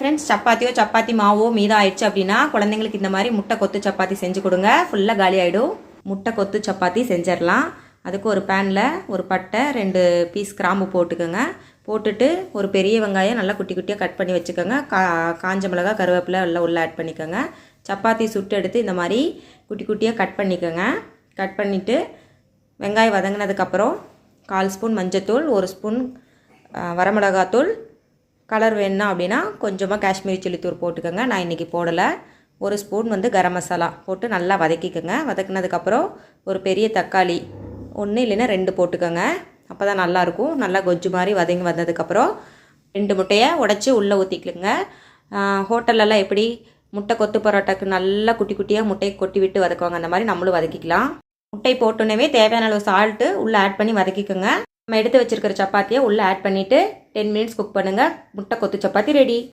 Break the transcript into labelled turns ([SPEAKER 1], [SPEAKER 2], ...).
[SPEAKER 1] Friends, chapati மாவோ மீதம் ஆயிடுச்சு அப்படின்னா குழந்தைங்களுக்கு இந்த மாதிரி முட்டை கொத்து சப்பாத்தி செஞ்சு கொடுங்க. ஃபுல்லாக காலி ஆகிடும். முட்டை கொத்து சப்பாத்தி செஞ்சிடலாம். அதுக்கு ஒரு பேனில் ஒரு பட்டை 2 பீஸ் கிராம்பு போட்டுக்கோங்க. போட்டுட்டு ஒரு பெரிய வெங்காயம் நல்லா குட்டி குட்டியாக கட் பண்ணி வச்சுக்கோங்க. காஞ்ச மிளகா, கருவேப்பிலை எல்லாம் உள்ளே ஆட் பண்ணிக்கோங்க. சப்பாத்தி சுட்டு எடுத்து இந்த மாதிரி குட்டி குட்டியாக கட் பண்ணிக்கோங்க. கட் பண்ணிவிட்டு வெங்காயம் வதங்கினதுக்கப்புறம் 1/4 ஸ்பூன் மஞ்சத்தூள், 1 ஸ்பூன் வரமிளகாத்தூள், கலர் வேணுன்னா அப்படின்னா கொஞ்சமாக காஷ்மீரி சில்லித்தூள் போட்டுக்கோங்க. நான் இன்றைக்கி போடலை. 1 ஸ்பூன் கரம் மசாலா போட்டு நல்லா வதக்கிக்கோங்க. வதக்கினதுக்கப்புறம் ஒரு பெரிய தக்காளி 1 இல்லைன்னா 2 போட்டுக்கோங்க. அப்போ தான் நல்லாயிருக்கும். நல்லா கொஜ்ஜு மாதிரி வதங்கி வந்ததுக்கப்புறம் 2 முட்டையை உடச்சி உள்ளே ஊற்றிக்கலுங்க. ஹோட்டலெல்லாம் எப்படி முட்டை கொத்து பரோட்டாக்கு நல்லா குட்டி குட்டியாக முட்டையை கொட்டி விட்டு வதக்குவாங்க, அந்த மாதிரி நம்மளும் வதக்கிக்கலாம். முட்டை போட்டோன்னே தேவையான அளவு சால்ட்டு உள்ளே ஆட் பண்ணி வதக்கிக்கோங்க. நம்ம எடுத்து வச்சுருக்கிற சப்பாத்தியை உள்ளே ஆட் பண்ணிவிட்டு 10 மினிட்ஸ் குக் பண்ணுங்கள். முட்டை கொத்து சப்பாத்தி ரெடி.